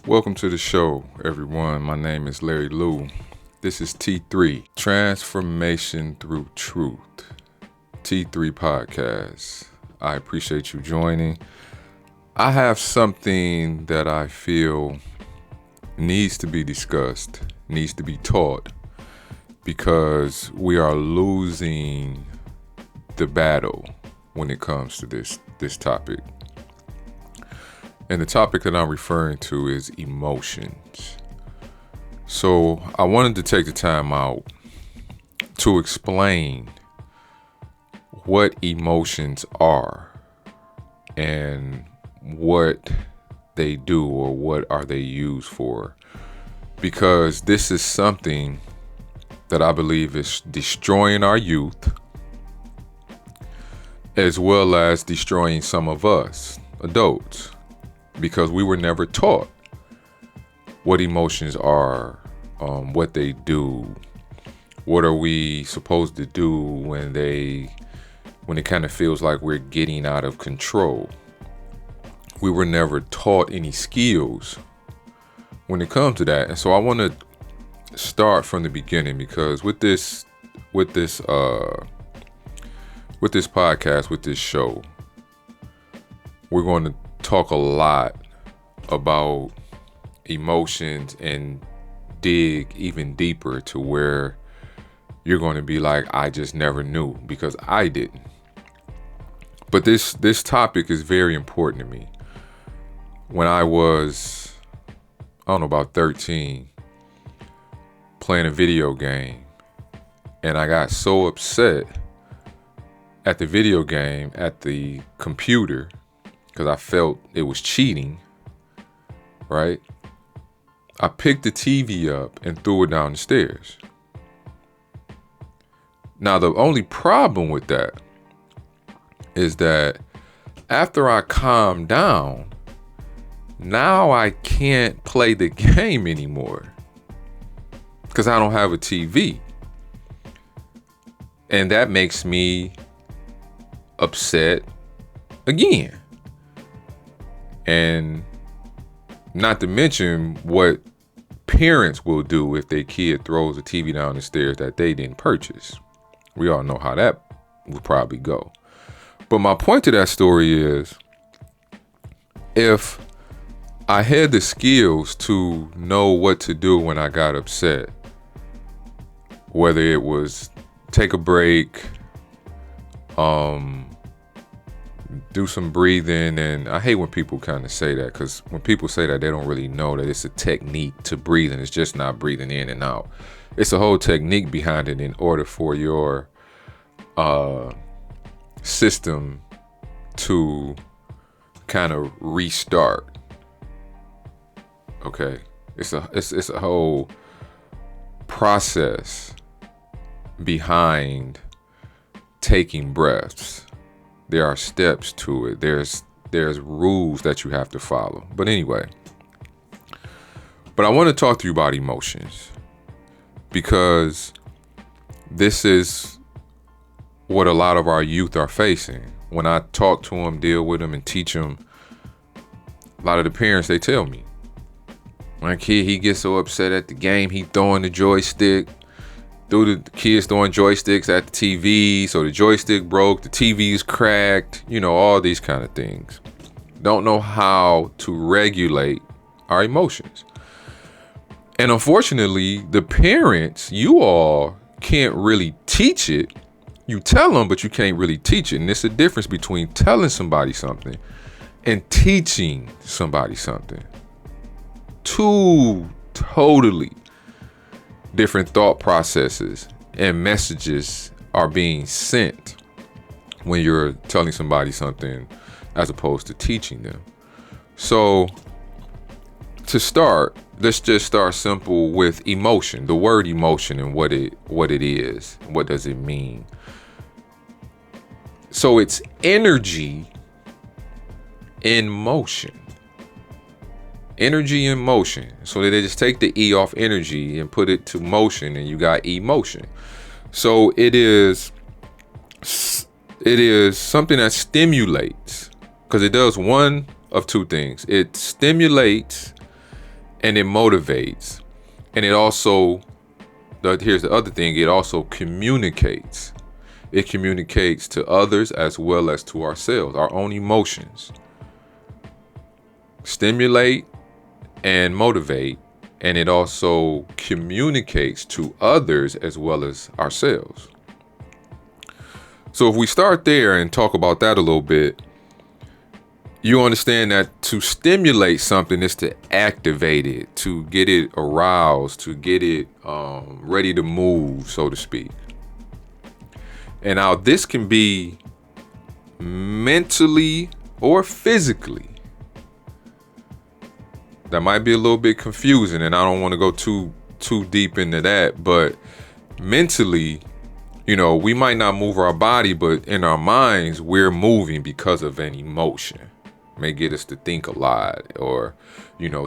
Welcome to the show, everyone. My name is Larry Lou. This is T3, Transformation Through Truth. T3 Podcast. I appreciate you joining. I have something that I feel needs to be discussed, needs to be taught, because we are losing the battle when it comes to this topic. And the topic that I'm referring to is emotions. So I wanted to take the time out to explain what emotions are and what they do or what are they used for. Because this is something that I believe is destroying our youth as well as destroying some of us, adults. Because we were never taught what emotions are, what they do, what are we supposed to do when it kind of feels like we're getting out of control. We were never taught any skills when it comes to that. And so I want to start from the beginning, because with this podcast, with this show, we're going to talk a lot about emotions and dig even deeper to where you're going to be like, I just never knew, because I didn't. But this topic is very important to me. When I was, I don't know, about 13, playing a video game, and I got so upset at the video game, at the computer, because I felt it was cheating, right? I picked the TV up and threw it down the stairs. Now, the only problem with that is that after I calmed down, now I can't play the game anymore because I don't have a TV. And that makes me upset again. And not to mention what parents will do if their kid throws a TV down the stairs that they didn't purchase. We all know how that would probably go. But my point to that story is, if I had the skills to know what to do when I got upset, whether it was take a break, do some breathing. And I hate when people kind of say that, because when people say that, they don't really know that it's a technique to breathing. It's just not breathing in and out. It's a whole technique behind it in order for your system to kind of restart. Okay, it's a whole process behind taking breaths. There are steps to it. There's rules that you have to follow. But anyway, I want to talk to you about emotions, because this is what a lot of our youth are facing. When I talk to them, deal with them, and teach them, a lot of the parents, they tell me, my kid, he gets so upset at the game, he throwing the joystick. The kids throwing joysticks at the TV, so the joystick broke, the TV's cracked, all these kind of things. Don't know how to regulate our emotions. And unfortunately, the parents, you all can't really teach it. You tell them, but you can't really teach it. And there's a difference between telling somebody something and teaching somebody something. Two totally different thought processes and messages are being sent when you're telling somebody something as opposed to teaching them. So to start, let's just start simple with emotion, the word emotion and what it is. What does it mean? So it's energy in motion. Energy in motion. So they just take the E off energy and put it to motion, and you got emotion. So it is something that stimulates, because it does one of two things. It stimulates and it motivates. And it also, here's the other thing, it also communicates. It communicates to others as well as to ourselves, our own emotions. Stimulate and motivate, and it also communicates to others as well as ourselves. So if we start there and talk about that a little bit, you understand that to stimulate something is to activate it, to get it aroused, to get it ready to move, so to speak. And now this can be mentally or physically. That might be a little bit confusing, and I don't want to go too deep into that, but mentally, we might not move our body, but in our minds, we're moving because of an emotion. It may get us to think a lot, or,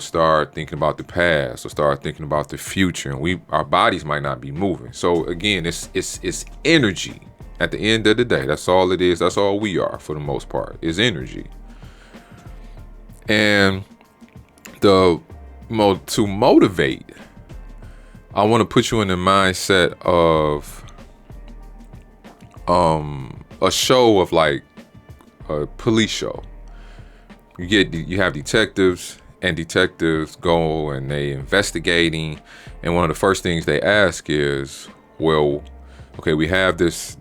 start thinking about the past, or start thinking about the future, and our bodies might not be moving. So again, it's energy. At the end of the day, that's all it is. That's all we are for the most part, is energy. And to motivate, I want to put you in the mindset of a show of like a police show. You have detectives, and detectives go and they investigating, and one of the first things they ask is, well, okay, we have this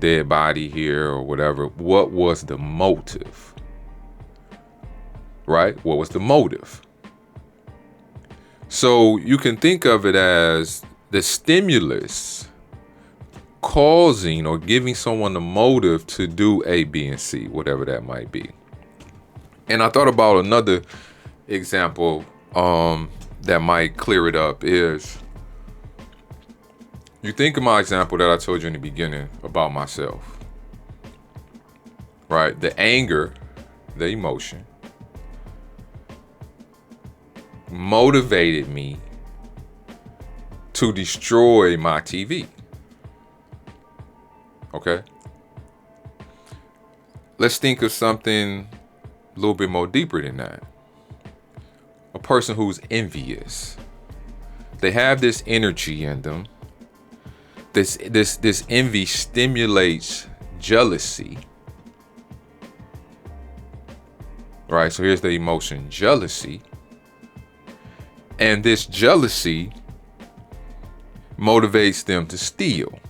dead body here or whatever. What was the motive? Right? What was the motive? So you can think of it as the stimulus causing or giving someone the motive to do A, B, and C, whatever that might be. And I thought about another example that might clear it up is, you think of my example that I told you in the beginning about myself, right? The anger, the emotion, motivated me to destroy my TV. Okay? Let's think of something a little bit more deeper than that. A person who's envious. They have this energy in them. This envy stimulates jealousy. Right? So here's the emotion, jealousy. And this jealousy motivates them to steal.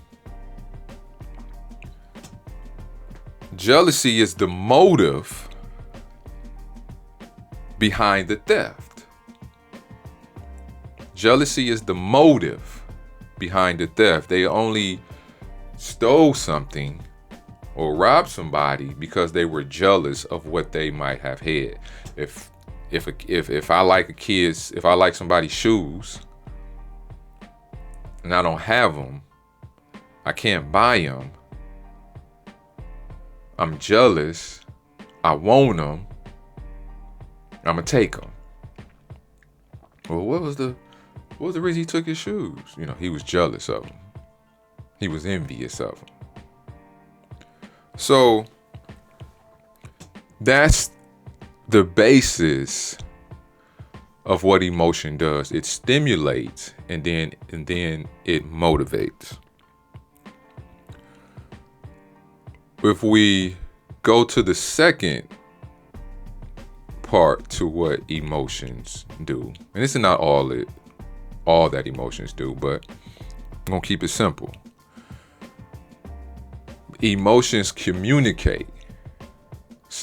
Jealousy is the motive behind the theft. Jealousy is the motive behind the theft. They only stole something or robbed somebody because they were jealous of what they might have had. If I like somebody's shoes and I don't have them, I can't buy them. I'm jealous. I want them. I'm gonna take them. Well, what was the reason he took his shoes? He was jealous of them. He was envious of them. So that's the basis of what emotion does. It stimulates and then it motivates. If we go to the second part to what emotions do, and this is not all that emotions do, but I'm gonna keep it simple. Emotions communicate /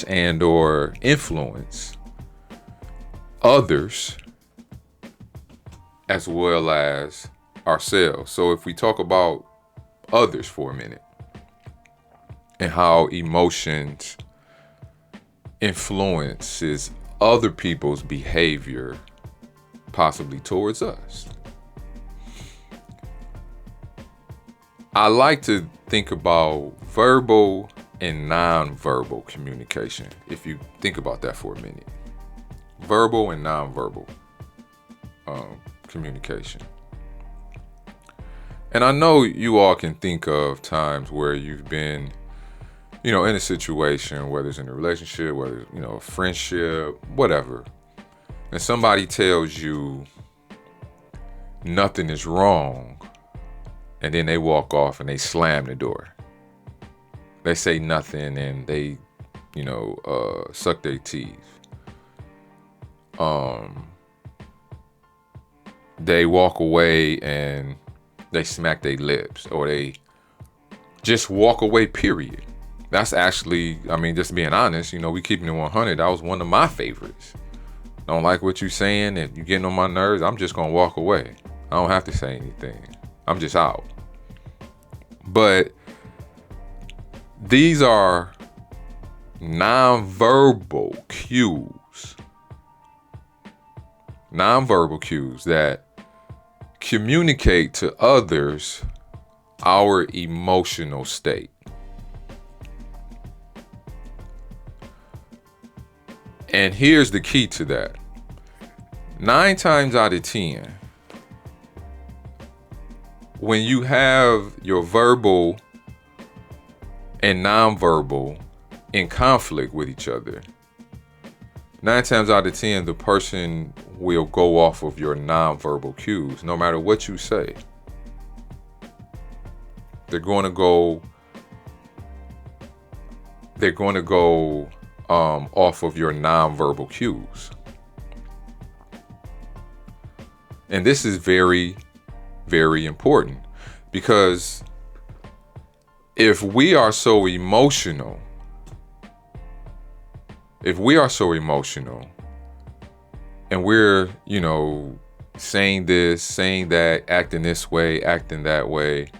and or influence others as well as ourselves. So if we talk about others for a minute and how emotions influences other people's behavior, possibly towards us. I like to think about verbal and non-verbal communication. If you think about that for a minute. Verbal and non-verbal communication. And I know you all can think of times where you've been, in a situation, whether it's in a relationship, whether it's, a friendship, whatever. and somebody tells you nothing is wrong, and then they walk off and they slam the door. They say nothing and they, suck their teeth. They walk away and they smack their lips, or they just walk away, period. That's actually, just being honest, we keeping it 100. That was one of my favorites. Don't like what you saying and you getting on my nerves, I'm just gonna walk away. I don't have to say anything. I'm just out. But these are nonverbal cues. Nonverbal cues that communicate to others our emotional state. And here's the key to that. 9 times out of 10, when you have your verbal and nonverbal in conflict with each other, 9 times out of 10, the person will go off of your nonverbal cues, no matter what you say. They're going to go off of your nonverbal cues. And this is very, very important, because if we are so emotional, and we're, saying this, saying that, acting this way, acting that way,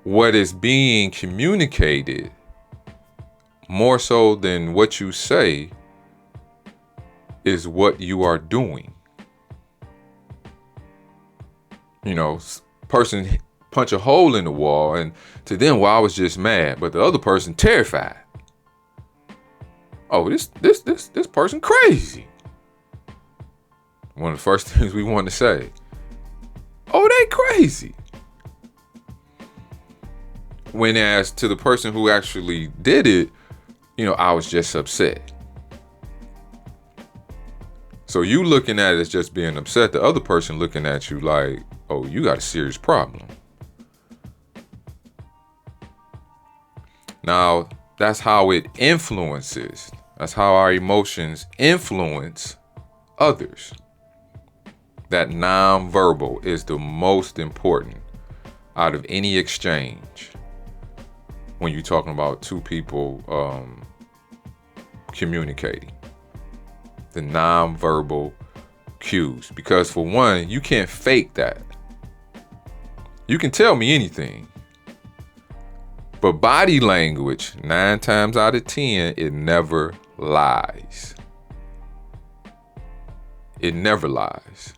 what is being communicated more so than what you say is what you are doing. Person punch a hole in the wall, and to them, well, I was just mad, but the other person terrified. Oh, this person crazy. One of the first things we want to say, oh, they crazy. When as to the person who actually did it, I was just upset. So you looking at it as just being upset, the other person looking at you like, oh, you got a serious problem. Now, that's how it influences. That's how our emotions influence others. That nonverbal is the most important out of any exchange when you're talking about two people communicating. The nonverbal cues. Because for one, you can't fake that. You can tell me anything. But body language, 9 times out of 10, it never lies. It never lies.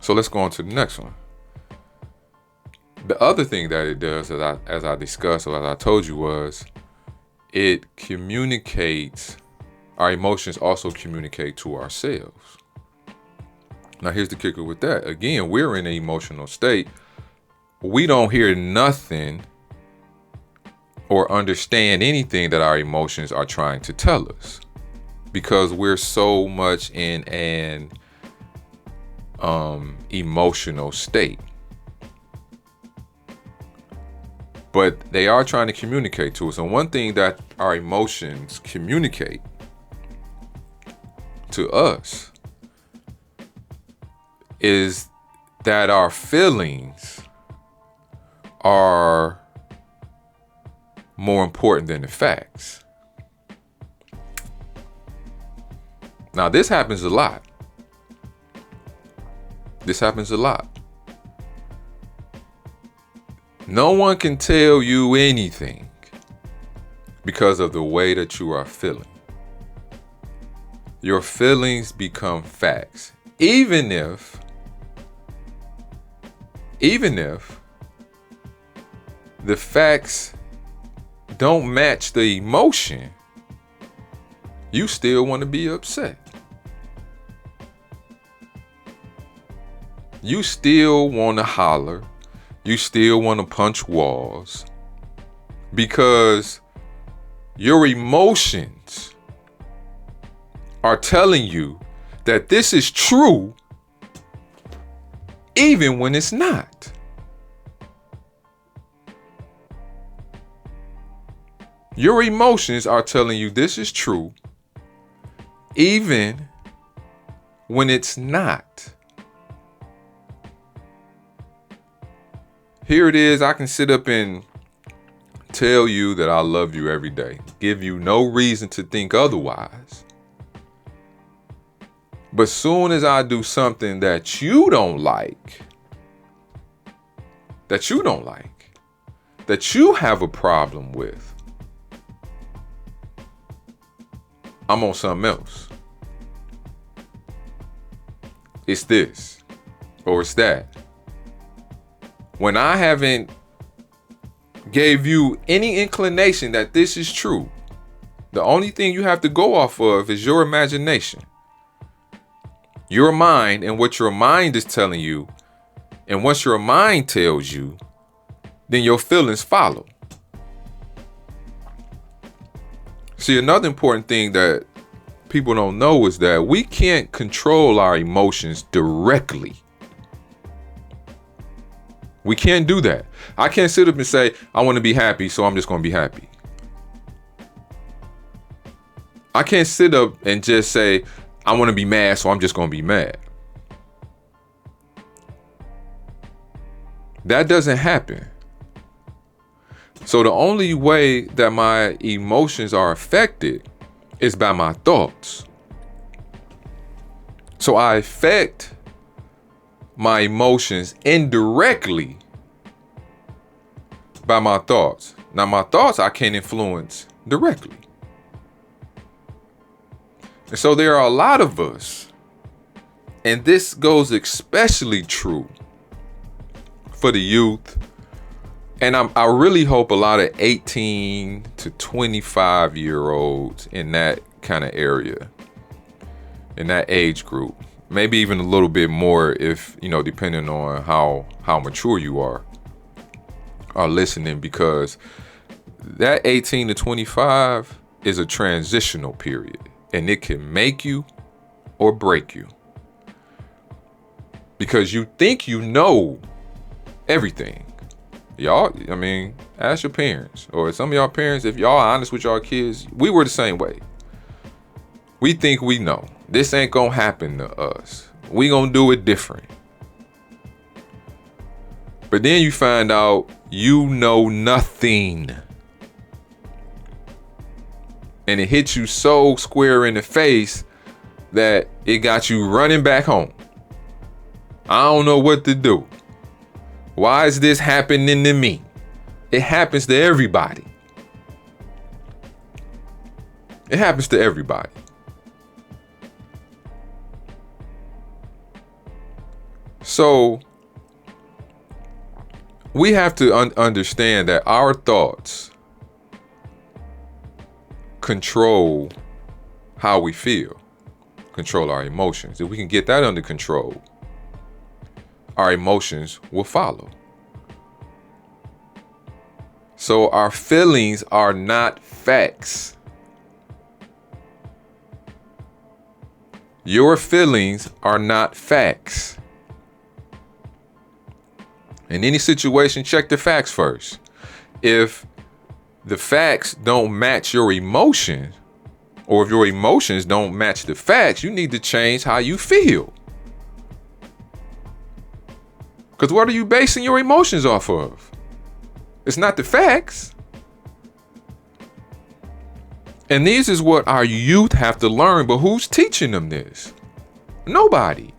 So let's go on to the next one. The other thing that it does, as I discussed, or as I told you, was it communicates, our emotions also communicate to ourselves. Now here's the kicker with that. Again, we're in an emotional state. We don't hear nothing or understand anything that our emotions are trying to tell us, because we're so much in an emotional state. But they are trying to communicate to us. And one thing that our emotions communicate to us is that our feelings are more important than the facts. Now, this happens a lot. No one can tell you anything because of the way that you are feeling. Your feelings become facts. Even if the facts don't match the emotion, you still want to be upset. You still want to holler. You still want to punch walls, because Your emotions are telling you that this is true even when it's not. Your emotions are telling you this is true even when it's not. Here it is. I can sit up and tell you that I love you every day, give you no reason to think otherwise. But soon as I do something that you don't like, that you have a problem with, I'm on something else. It's this or it's that. When I haven't gave you any inclination that this is true, the only thing you have to go off of is your imagination, your mind, and what your mind is telling you. And once your mind tells you, then your feelings follow. See, another important thing that people don't know is that we can't control our emotions directly. We can't do that. I can't sit up and say, I want to be happy, so I'm just going to be happy. I can't sit up and just say, I want to be mad, so I'm just going to be mad. That doesn't happen. So the only way that my emotions are affected is by my thoughts. So I affect my emotions indirectly by my thoughts. Now, my thoughts I can't influence directly. And so there are a lot of us, and this goes especially true for the youth. And I really hope a lot of 18 to 25 year olds in that kind of area, in that age group, maybe even a little bit more if, depending on how mature you are listening, because that 18 to 25 is a transitional period, and it can make you or break you, because you think you know everything. Y'all, ask your parents, or some of y'all parents, if y'all are honest with y'all kids, we were the same way. We think we know. This ain't gonna happen to us. We gonna do it different. But then you find out you know nothing. And it hits you so square in the face that it got you running back home. I don't know what to do. Why is this happening to me? It happens to everybody. It happens to everybody. So we have to understand that our thoughts control how we feel, control our emotions. If we can get that under control, our emotions will follow. So our feelings are not facts. Your feelings are not facts. In any situation, check the facts first. If the facts don't match your emotions, or if your emotions don't match the facts, you need to change how you feel. Because what are you basing your emotions off of? It's not the facts. And this is what our youth have to learn, but who's teaching them this? Nobody.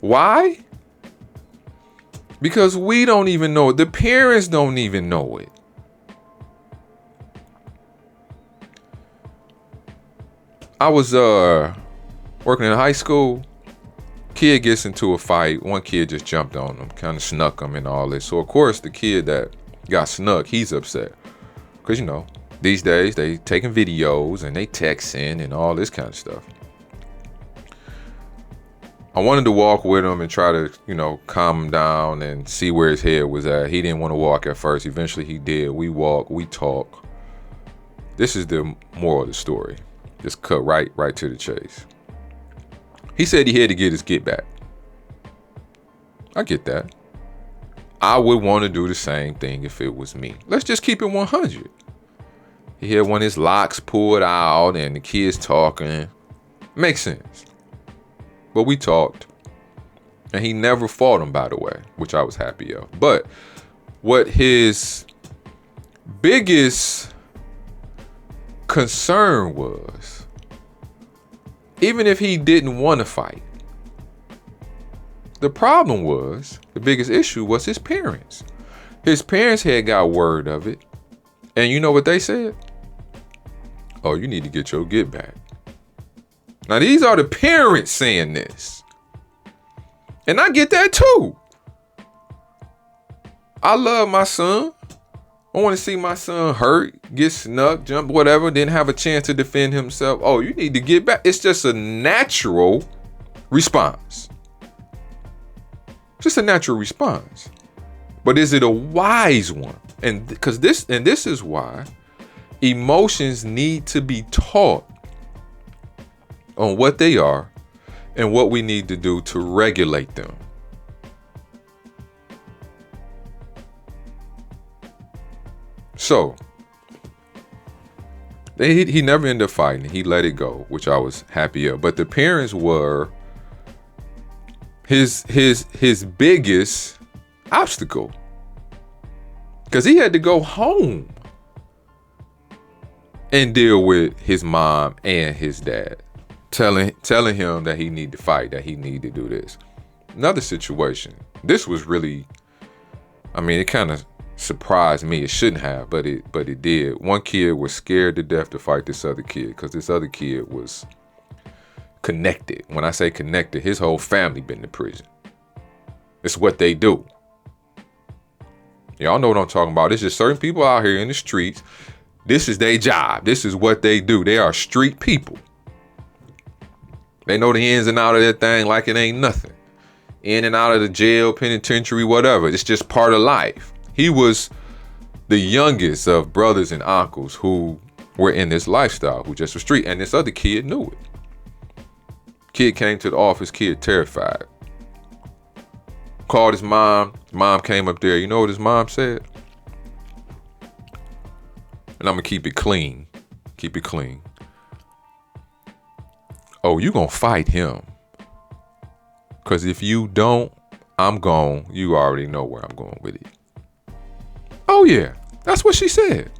Why? Because we don't even know it. The parents don't even know it. I was working in high school. Kid gets into a fight. One kid just jumped on him, kind of snuck him and all this. So of course the kid that got snuck, he's upset. Because these days they taking videos and they texting and all this kind of stuff. I wanted to walk with him and try to, calm him down and see where his head was at. He didn't want to walk at first. Eventually he did. We walk, we talk. This is the moral of the story. Just cut right to the chase. He said he had to get his get back. I get that. I would want to do the same thing if it was me. Let's just keep it 100. He had one of his locks pulled out and the kids talking. Makes sense. But we talked. And he never fought him, by the way, which I was happy of. But what his biggest concern was, even if he didn't want to fight, the problem was, the biggest issue was his parents. His parents had got word of it. And you know what they said? Oh, you need to get your get back. Now, these are the parents saying this. And I get that too. I love my son. I want to see my son hurt, get snuck, jump, whatever, didn't have a chance to defend himself. Oh, you need to get back. It's just a natural response. Just a natural response. But is it a wise one? And because this is why emotions need to be taught on what they are and what we need to do to regulate them. So he never ended up fighting. He let it go, which I was happy of. But the parents were his biggest obstacle, because he had to go home and deal with his mom and his dad telling him that he need to fight, that he need to do this. Another situation. This was really, it kind of surprised me. It shouldn't have, but it did. One kid was scared to death to fight this other kid because this other kid was connected. When I say connected, his whole family been to prison. It's what they do. Y'all know what I'm talking about. It's just certain people out here in the streets. This is their job. This is what they do. They are street people. They know the ins and out of that thing like it ain't nothing. In and out of the jail, penitentiary, whatever. It's just part of life. He was the youngest of brothers and uncles who were in this lifestyle, who just was street. And this other kid knew it. Kid came to the office, kid terrified. Called his mom. Mom came up there. You know what his mom said? And I'm going to keep it clean. Keep it clean. Oh, you going to fight him. Because if you don't, I'm gone. You already know where I'm going with it. Oh, yeah. That's what she said.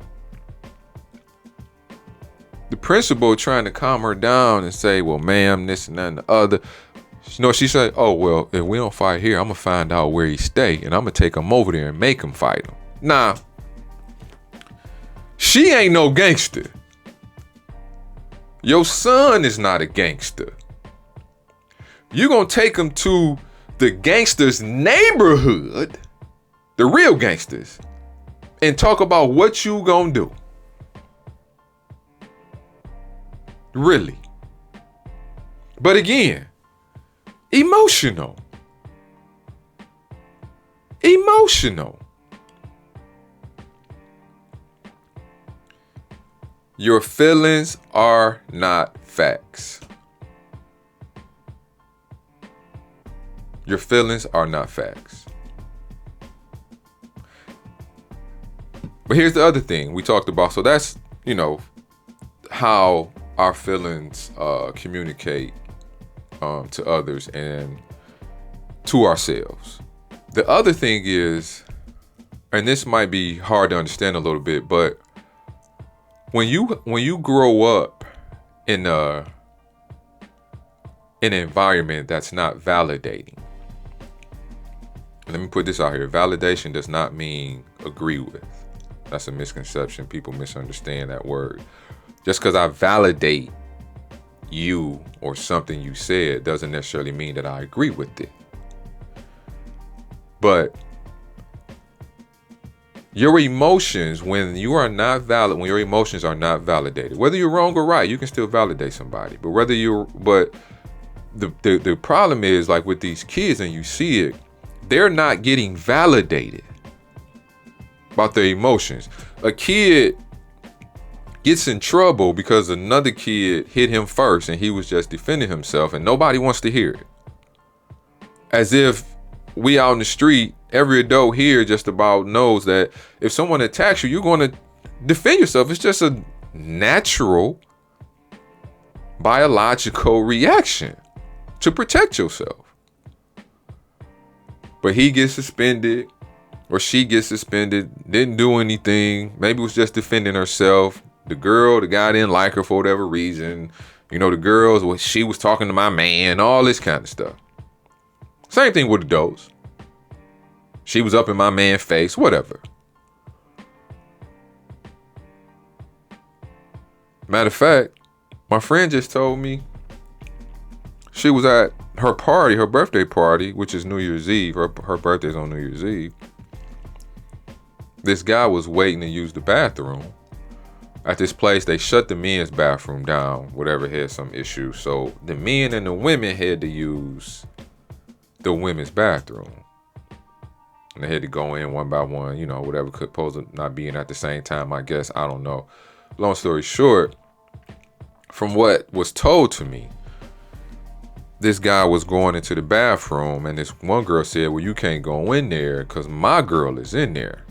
The principal trying to calm her down and say, well, ma'am, this and that and the other. You know what she said? Oh, well, if we don't fight here, I'm going to find out where he stay. And I'm going to take him over there and make him fight him. Nah. She ain't no gangster. Your son is not a gangster. You gonna take him to the gangsters' neighborhood, the real gangsters, and talk about what you gonna do. Really. But again, emotional. Your feelings are not facts. Your feelings are not facts. But here's the other thing we talked about. So that's, how our feelings communicate to others and to ourselves. The other thing is, and this might be hard to understand a little bit, but when you grow up in an environment that's not validating, let me put this out here. Validation does not mean agree with. That's a misconception. People misunderstand that word. Just because I validate you or something you said doesn't necessarily mean that I agree with it. But your emotions, when your emotions are not validated, whether you're wrong or right, you can still validate somebody. But the problem is, like with these kids, and you see it, they're not getting validated about their emotions. A kid gets in trouble because another kid hit him first and he was just defending himself, and nobody wants to hear it. As if we out in the street, every adult here just about knows that if someone attacks you, you're going to defend yourself. It's just a natural biological reaction to protect yourself. But he gets suspended, or she gets suspended, didn't do anything, maybe was just defending herself. The guy didn't like her for whatever reason. The girls, she was talking to my man, all this kind of stuff. Same thing with adults. She was up in my man's face, whatever. Matter of fact, my friend just told me she was at her party, her birthday party, which is New Year's Eve. Her birthday's on New Year's Eve. This guy was waiting to use the bathroom. At this place, they shut the men's bathroom down, whatever had some issue. So the men and the women had to use the women's bathroom. And they had to go in one by one, whatever could pose not being at the same time, I guess. I don't know. Long story short, from what was told to me, this guy was going into the bathroom, and this one girl said, well, you can't go in there because my girl is in there.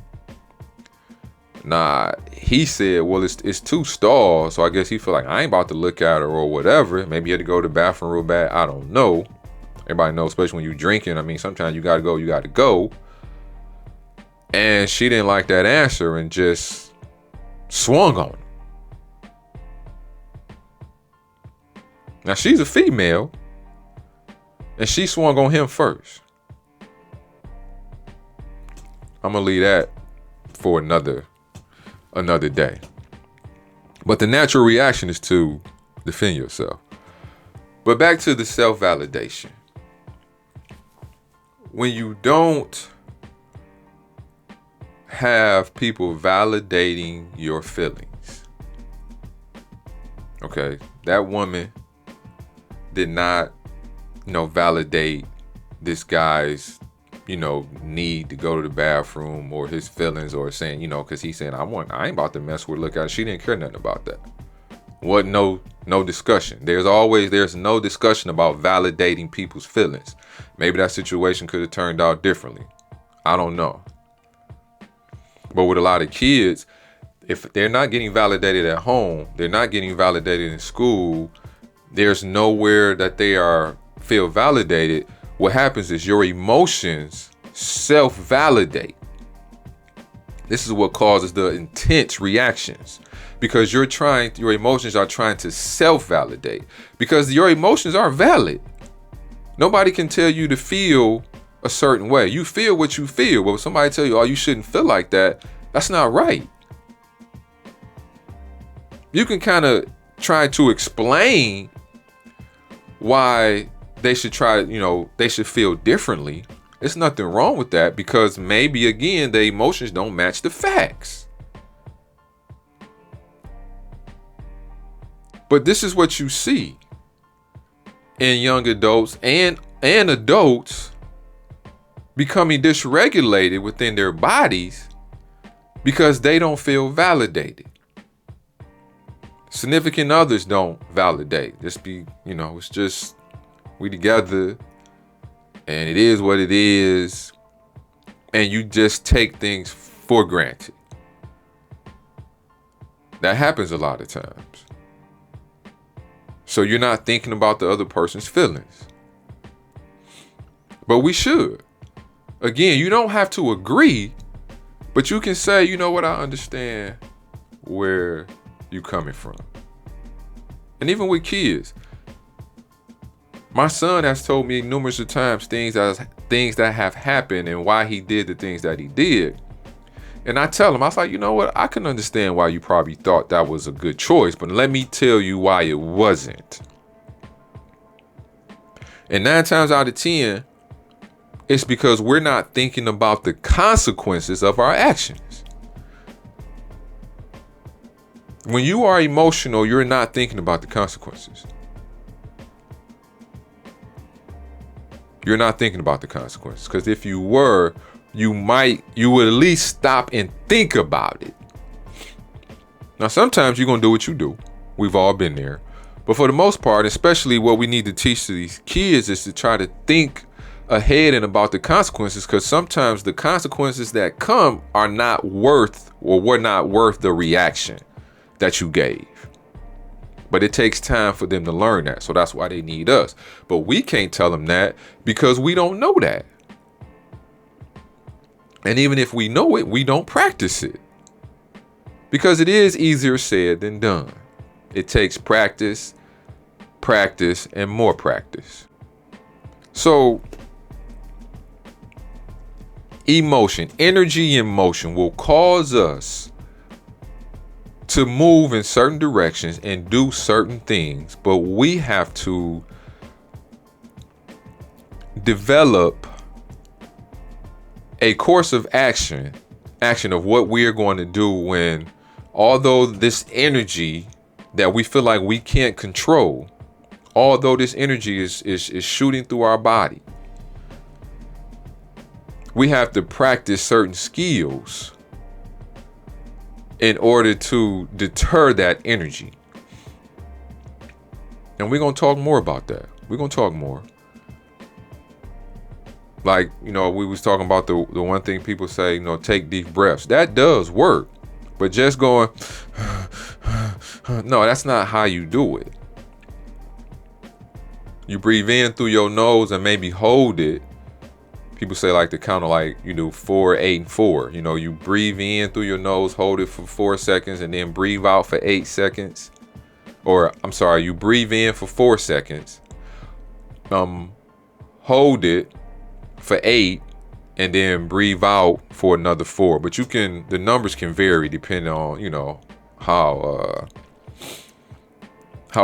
Nah, he said, well, it's 2 stalls, so I guess he feel like I ain't about to look at her or whatever. Maybe he had to go to the bathroom real bad. I don't know. Everybody knows, especially when you're drinking. I mean, sometimes you got to go. And she didn't like that answer and just swung on him. Now, she's a female, and she swung on him first. I'm going to leave that for another day. But the natural reaction is to defend yourself. But back to the self-validation. When you don't have people validating your feelings. Okay, that woman did not, validate this guy's, need to go to the bathroom or his feelings, or saying, because he's saying, I ain't about to mess with her. Look at her. She didn't care nothing about that. Wasn't no discussion. There's no discussion about validating people's feelings. Maybe that situation could have turned out differently. I don't know. But with a lot of kids, if they're not getting validated at home, they're not getting validated in school, there's nowhere that they feel validated. What happens is your emotions self-validate. This is what causes the intense reactions, because your emotions are trying to self-validate, because your emotions are valid. Nobody can tell you to feel a certain way. You feel what you feel, but if somebody tell you, oh, you shouldn't feel like that, that's not right. You can kind of try to explain why they should they should feel differently. There's nothing wrong with that, because maybe, again, the emotions don't match the facts. But this is what you see in young adults and adults becoming dysregulated within their bodies because they don't feel validated. Significant others don't validate. It's just we together, and it is what it is, and you just take things for granted. That happens a lot of times. So you're not thinking about the other person's feelings. But we should. Again, you don't have to agree, but you can say, you know what, I understand where you're coming from. And even with kids, my son has told me numerous of times things that have happened and why he did the things that he did. And I tell him, I was like, you know what? I can understand why you probably thought that was a good choice, but let me tell you why it wasn't. And 9 times out of 10, it's because we're not thinking about the consequences of our actions. When you are emotional, you're not thinking about the consequences. You're not thinking about the consequences. Because if you were, you would at least stop and think about it. Now, sometimes you're going to do what you do. We've all been there. But for the most part, especially what we need to teach to these kids is to try to think ahead and about the consequences, because sometimes the consequences that come are not worth, or were not worth, the reaction that you gave. But it takes time for them to learn that. So that's why they need us. But we can't tell them that because we don't know that. And even if we know it, we don't practice it. Because it is easier said than done. It takes practice, and more practice. So emotion, energy in motion will cause us to move in certain directions and do certain things, but we have to develop a course of action of what we are going to do when, although this energy that we feel like we can't control, although this energy is shooting through our body, we have to practice certain skills in order to deter that energy. And we're going to talk more about that. We're going to talk more. Like, we was talking about the one thing people say, take deep breaths. That does work. But just going, no, that's not how you do it. You breathe in through your nose and maybe hold it. People say like the count of 4, 8, and 4. You breathe in through your nose, hold it for 4 seconds, and then breathe out for 8 seconds. Or you breathe in for 4 seconds, hold it for 8, and then breathe out for another 4. But the numbers can vary depending on, how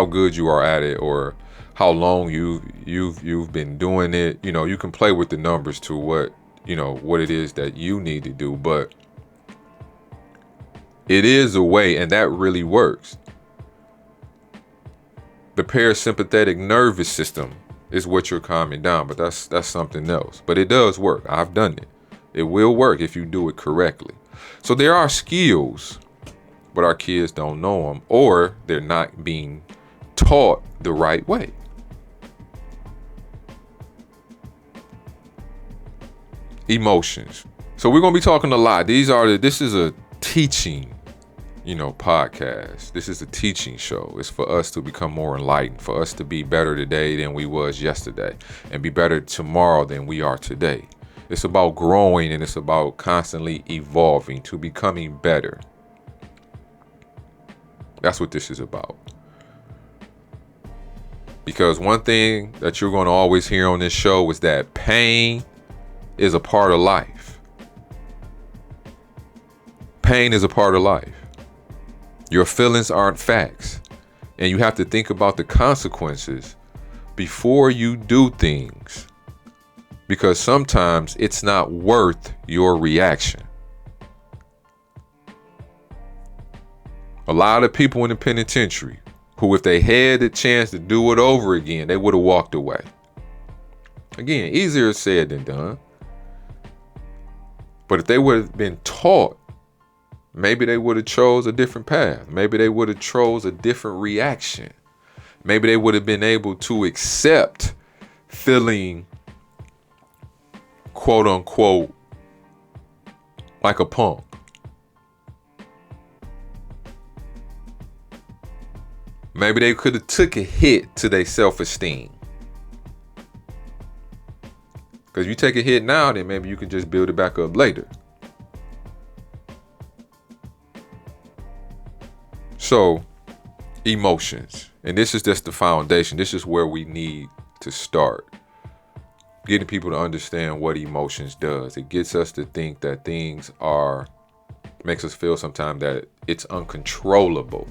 good you are at it, or how long you've been doing it. You can play with the numbers to what it is that you need to do, but it is a way, and that really works. The parasympathetic nervous system is what you're calming down, but that's something else. But it does work. I've done it. It will work if you do it correctly. So there are skills, but our kids don't know them, or they're not being taught the right way. Emotions. So we're going to be talking a lot. This is a teaching, podcast. This is a teaching show. It's for us to become more enlightened, for us to be better today than we was yesterday, and be better tomorrow than we are today. It's about growing, and it's about constantly evolving to becoming better. That's what this is about. Because one thing that you're going to always hear on this show is that pain is a part of life. Pain is a part of life. Your feelings aren't facts. And you have to think about the consequences before you do things. Because sometimes it's not worth your reaction. A lot of people in the penitentiary who, if they had the chance to do it over again, they would have walked away. Again, easier said than done. But if they would have been taught, maybe they would have chose a different path. Maybe they would have chose a different reaction. Maybe they would have been able to accept feeling, quote unquote, like a punk. Maybe they could have took a hit to their self-esteem. Because you take a hit now, then maybe you can just build it back up later. So, emotions. And this is just the foundation. This is where we need to start. Getting people to understand what emotions does. It gets us to think that things makes us feel sometimes that it's uncontrollable.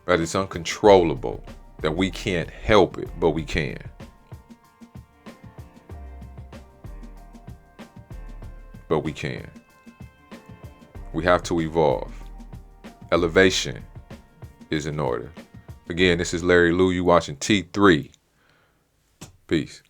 That it's uncontrollable. That we can't help it, but we can. But we can. We have to evolve. Elevation is in order. Again, this is Larry Lou. You watching T3. Peace.